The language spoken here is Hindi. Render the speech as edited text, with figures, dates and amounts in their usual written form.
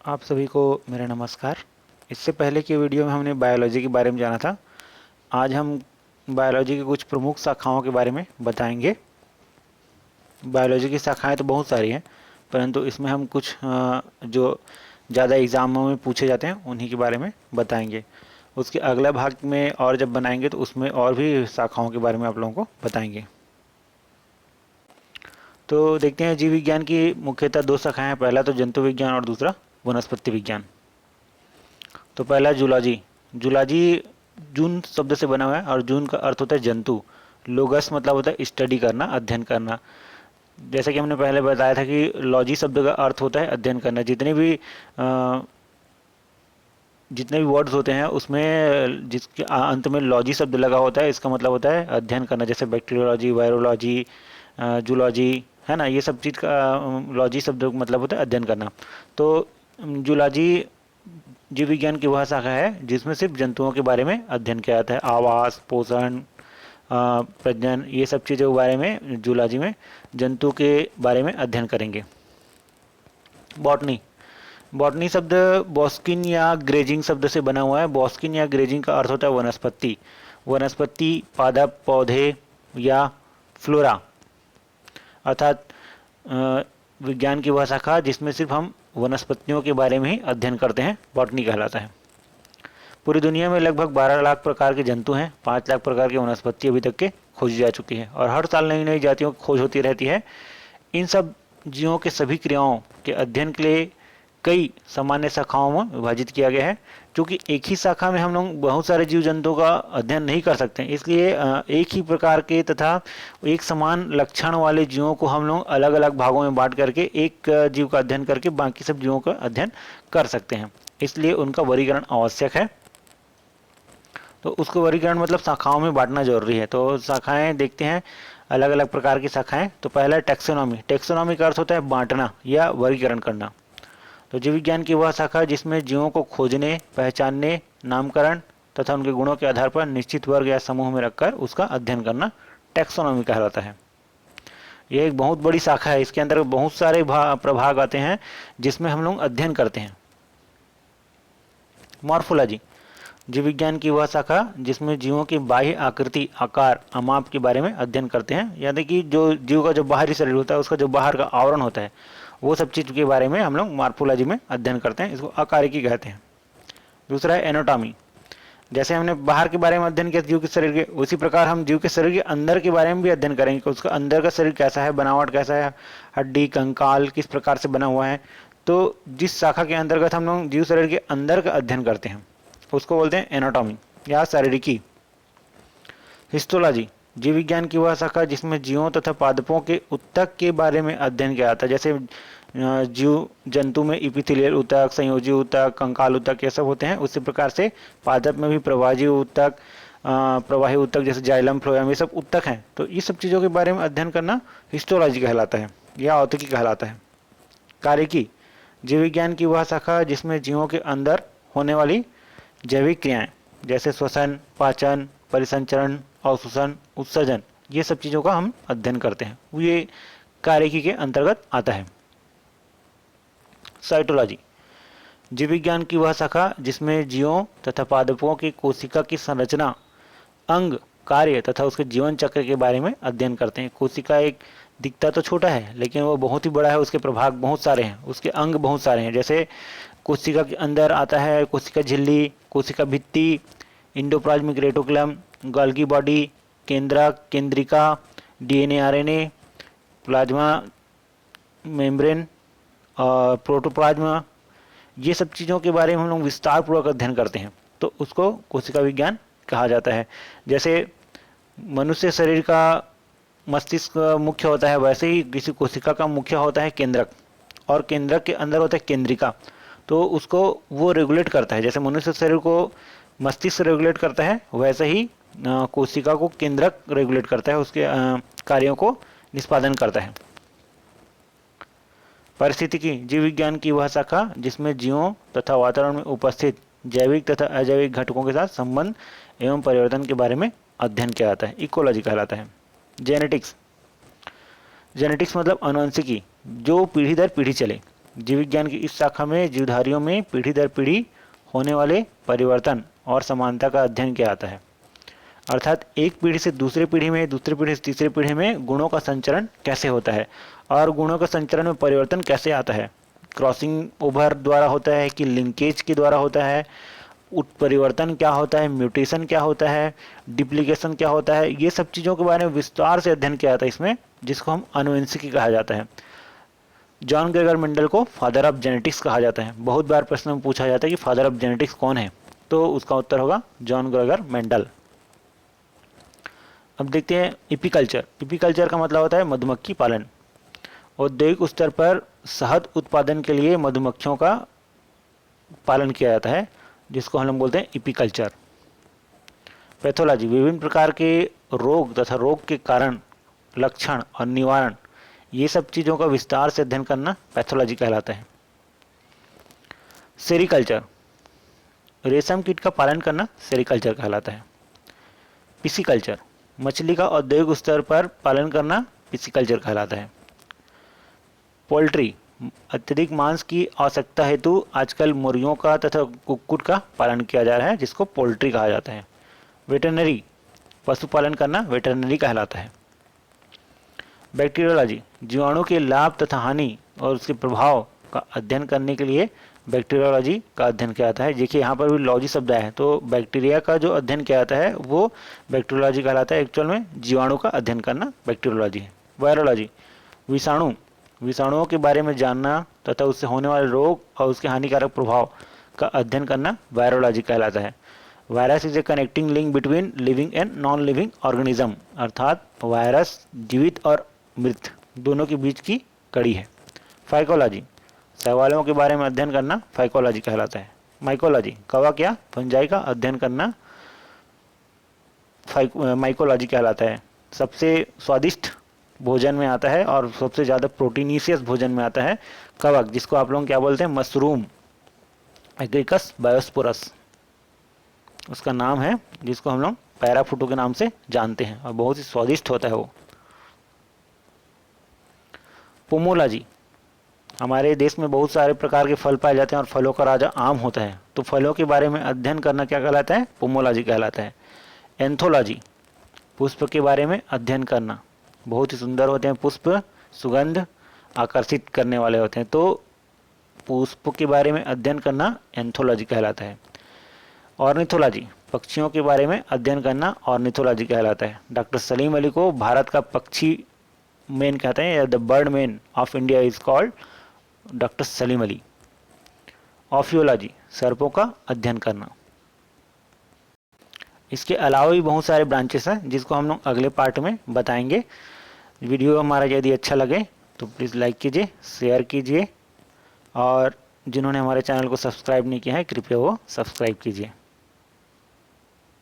आप सभी को मेरा नमस्कार। इससे पहले की वीडियो में हमने बायोलॉजी के बारे में जाना था। आज हम बायोलॉजी की कुछ प्रमुख शाखाओं के बारे में बताएंगे। बायोलॉजी की शाखाएं तो बहुत सारी हैं, परंतु इसमें हम कुछ जो ज़्यादा एग्ज़ामों में पूछे जाते हैं उन्हीं के बारे में बताएंगे। उसके अगला भाग में और जब बनाएंगे तो उसमें और भी शाखाओं के बारे में आप लोगों को बताएंगे। तो देखते हैं, जीव विज्ञान की मुख्यतः दो शाखाएं हैं, पहला तो जंतु विज्ञान और दूसरा वनस्पति विज्ञान। तो पहला जूलॉजी। जूलॉजी जून शब्द से बना हुआ है और जून का अर्थ होता है जंतु। लोगस मतलब होता है स्टडी करना, अध्ययन करना। जैसे कि हमने पहले बताया था कि लॉजी शब्द का अर्थ होता है अध्ययन करना। जितने भी वर्ड्स होते हैं उसमें जिसके अंत में लॉजी शब्द लगा होता है, इसका मतलब होता है अध्ययन करना। जैसे बैक्टीरियोलॉजी, वायरोलॉजी, जूलॉजी, है ना, ये सब चीज़ का लॉजी शब्द का मतलब होता है अध्ययन करना। तो जूलॉजी जीव विज्ञान की वह शाखा है जिसमें सिर्फ जंतुओं के बारे में अध्ययन किया जाता है। आवास, पोषण, प्रजनन, ये सब चीज़ों के बारे में जूलॉजी में जंतु के बारे में अध्ययन करेंगे। बॉटनी। बॉटनी शब्द बॉस्किन या ग्रेजिंग शब्द से बना हुआ है। बॉस्किन या ग्रेजिंग का अर्थ होता है वनस्पति। वनस्पति, पादप, पौधे या फ्लोरा, अर्थात विज्ञान की वह शाखा जिसमें सिर्फ हम वनस्पतियों के बारे में ही अध्ययन करते हैं, बॉटनी कहलाता है। पूरी दुनिया में लगभग 12 लाख प्रकार के जंतु हैं। 5 लाख प्रकार की वनस्पति अभी तक के खोजी जा चुकी है और हर साल नई नई जातियों की खोज होती रहती है। इन सब जीवों के सभी क्रियाओं के अध्ययन के लिए कई सामान्य शाखाओं में विभाजित किया गया है। क्योंकि एक ही शाखा में हम लोग बहुत सारे जीव जंतुओं का अध्ययन नहीं कर सकते, इसलिए एक ही प्रकार के तथा एक समान लक्षण वाले जीवों को हम लोग अलग अलग भागों में बांट करके एक जीव का अध्ययन करके बाकी सब जीवों का अध्ययन कर सकते हैं। इसलिए उनका वर्गीकरण आवश्यक है। तो उसको वर्गीकरण मतलब शाखाओं में बांटना जरूरी है। तो शाखाएं देखते हैं, अलग अलग प्रकार की शाखाएं। तो पहला टेक्सोनॉमी। टेक्सोनॉमी का अर्थ होता है बांटना या वर्गीकरण करना। तो जीव विज्ञान की वह शाखा जिसमें जीवों को खोजने, पहचानने, नामकरण तथा उनके गुणों के आधार पर निश्चित वर्ग या समूह में रखकर उसका अध्ययन करना टेक्सोनॉमी कहलाता है। यह एक बहुत बड़ी शाखा है। इसके अंदर बहुत सारे प्रभाग आते हैं जिसमें हम लोग अध्ययन करते हैं। मॉर्फोलॉजी। जीव विज्ञान की वह शाखा जिसमें जीवों की बाह्य आकृति, आकार, अमाप के बारे में अध्ययन करते हैं। यानी कि जो जीव का जो बाहरी शरीर होता है, उसका जो बाहर का आवरण होता है, वो सब चीज़ के बारे में हम लोग मॉर्फोलॉजी में अध्ययन करते हैं। इसको आकारिकी कहते हैं। दूसरा है एनाटॉमी। जैसे हमने बाहर के बारे में अध्ययन किया जीव के शरीर के, उसी प्रकार हम जीव के शरीर के अंदर के बारे में भी अध्ययन करेंगे कि उसका अंदर का शरीर कैसा है, बनावट कैसा है, हड्डी, कंकाल किस प्रकार से बना हुआ है। तो जिस शाखा के अंतर्गत हम लोग जीव शरीर के अंदर का अध्ययन करते हैं उसको बोलते हैं एनाटॉमी या शारीरिकी। हिस्टोलॉजी। जीव विज्ञान की वह शाखा जिसमें जीवों तथा पादपों के ऊतक के बारे में अध्ययन किया जाता है। जैसे जीव जंतु में इपिथेलियल ऊतक, संयोजी ऊतक, कंकाल ऊतक, ये सब होते हैं। उसी प्रकार से पादप में भी प्रवाही ऊतक, प्रवाही ऊतक जैसे जाइलम, फ्लोएम, ये सब ऊतक हैं। तो ये सब चीज़ों के बारे में अध्ययन करना हिस्टोलॉजी कहलाता है या औतकी कहलाता है। कार्यकी। जीव विज्ञान की वह शाखा जिसमें जीवों के अंदर होने वाली जैविक क्रियाएं जैसे श्वसन, पाचन, परिसंचरण, अवशोषण, उत्सर्जन, ये सब चीज़ों का हम अध्ययन करते हैं, ये कार्यकी के अंतर्गत आता है। साइटोलॉजी। जीव विज्ञान की वह शाखा जिसमें जीवों तथा पादपों की कोशिका की संरचना, अंग, कार्य तथा उसके जीवन चक्र के बारे में अध्ययन करते हैं। कोशिका एक दिखता तो छोटा है लेकिन वो बहुत ही बड़ा है, उसके प्रभाग बहुत सारे हैं, उसके अंग बहुत सारे हैं। जैसे कोशिका के अंदर आता है कोशिका झिल्ली, कोशिका भित्ति, इंडोप्लाज्मिक रेटिकुलम, गोल्गी बॉडी, केंद्रक, केंद्रिका, डीएनए, आरएनए, प्लाज्मा मेम्ब्रेन और प्रोटोप्लाज्मा, ये सब चीज़ों के बारे में हम लोग विस्तार पूर्वक अध्ययन करते हैं। तो उसको कोशिका विज्ञान कहा जाता है। जैसे मनुष्य शरीर का मस्तिष्क मुख्य होता है, वैसे ही किसी कोशिका का मुख्य होता है केंद्रक, और केंद्रक के अंदर होता है केंद्रिका। तो उसको वो रेगुलेट करता है। जैसे मनुष्य शरीर को मस्तिष्क रेगुलेट करता है, वैसे ही कोशिका को केंद्रक रेगुलेट करता है, उसके कार्यों को निष्पादन करता है। परिस्थितिकी। जीव विज्ञान की वह शाखा जिसमें जीवों तथा वातावरण में उपस्थित जैविक तथा अजैविक घटकों के साथ संबंध एवं परिवर्तन के बारे में अध्ययन किया जाता है, इकोलॉजी कहलाता है। जेनेटिक्स। जेनेटिक्स मतलब अनुवंशिकी, जो पीढ़ी दर पीढ़ी चले। जीव विज्ञान की इस शाखा में जीवधारियों में पीढ़ी दर पीढ़ी होने वाले परिवर्तन और समानता का अध्ययन किया जाता है। अर्थात एक पीढ़ी से दूसरी पीढ़ी में, दूसरी पीढ़ी से तीसरी पीढ़ी में गुणों का संचरण कैसे होता है और गुणों का संचरण में परिवर्तन कैसे आता है। क्रॉसिंग ओवर द्वारा होता है कि लिंकेज के द्वारा होता है, उत्परिवर्तन क्या होता है, म्यूटेशन क्या होता है, डिप्लीकेशन क्या होता है, ये सब चीज़ों के बारे में विस्तार से अध्ययन किया जाता है इसमें, जिसको हम आनुवंशिकी कहा जाता है। जॉन ग्रेगर मेंडल को फादर ऑफ जेनेटिक्स कहा जाता है। बहुत बार प्रश्न में पूछा जाता है कि फादर ऑफ जेनेटिक्स कौन है, तो उसका उत्तर होगा जॉन ग्रेगर मेंडल। अब देखते हैं एपीकल्चर। एपीकल्चर का मतलब होता है मधुमक्खी पालन। औद्योगिक स्तर पर शहद उत्पादन के लिए मधुमक्खियों का पालन किया जाता है, जिसको हम लोग बोलते हैं एपीकल्चर। पैथोलॉजी, विभिन्न प्रकार के रोग तथा रोग के कारण, लक्षण और निवारण, ये सब चीज़ों का विस्तार से अध्ययन करना पैथोलॉजी कहलाता है। सेरिकल्चर, रेशम कीट का पालन करना सेरिकल्चर कहलाता है। पिसिकल्चर, मछली का औद्योगिक स्तर पर पालन करना पिसिकल्चर कहलाता है। पोल्ट्री, अत्यधिक मांस की आवश्यकता हेतु आजकल मुर्गियों का तथा कुक्कुट का पालन किया जा रहा है, जिसको पोल्ट्री कहा जाता है। वेटरनरी, पशुपालन करना वेटरनरी कहलाता है। बैक्टीरियोलॉजी, जीवाणु के लाभ तथा हानि और उसके प्रभाव का अध्ययन करने के लिए बैक्टीरियोलॉजी का अध्ययन किया जाता है। देखिए यहाँ पर भी लॉजी शब्द है, तो बैक्टीरिया का जो अध्ययन किया जाता है वो बैक्टीरियोलॉजी कहलाता है। एक्चुअल में जीवाणु का अध्ययन करना बैक्टीरियोलॉजी है। वायरोलॉजी, विषाणु, विषाणुओं के बारे में जानना तथा उससे होने वाले रोग और उसके हानिकारक प्रभाव का अध्ययन करना वायरोलॉजी कहलाता है। Virus is a connecting link between living and non living organism, अर्थात वायरस जीवित और मृत दोनों के बीच की कड़ी है। फाइकोलॉजी, शैवालों के बारे में अध्ययन करना फाइकोलॉजी कहलाता है। माइकोलॉजी, कवक या फंजाई का अध्ययन करना माइकोलॉजी कहलाता है। सबसे स्वादिष्ट भोजन में आता है और सबसे ज़्यादा प्रोटीनिशियस भोजन में आता है कवक, जिसको आप लोग क्या बोलते हैं, मशरूम, एग्रिकस बायोस्पोरस उसका नाम है, जिसको हम लोग पैराफुटो के नाम से जानते हैं और बहुत ही स्वादिष्ट होता है वो। पोमोलॉजी, हमारे देश में बहुत सारे प्रकार के फल पाए जाते हैं और फलों का राजा आम होता है, तो फलों के बारे में अध्ययन करना क्या कहलाता है, पोमोलॉजी कहलाता है। एंथोलॉजी, पुष्प के बारे में अध्ययन करना, बहुत ही सुंदर होते हैं पुष्प, सुगंध आकर्षित करने वाले होते हैं, तो पुष्प के बारे में अध्ययन करना एंथोलॉजी कहलाता है। ऑर्निथोलॉजी, पक्षियों के बारे में अध्ययन करना ऑर्निथोलॉजी कहलाता है। डॉक्टर सलीम अली को भारत का पक्षी मैन कहते हैं, या the bird man of India is called doctor Salim Ali. Ophiology, सर्पों का अध्ययन करना। इसके अलावा भी बहुत सारे ब्रांचेस हैं, जिसको हम लोग अगले पार्ट में बताएंगे। वीडियो हमारा यदि अच्छा लगे तो प्लीज़ लाइक कीजिए, शेयर कीजिए, और जिन्होंने हमारे चैनल को सब्सक्राइब नहीं किया है कृपया वो सब्सक्राइब कीजिए।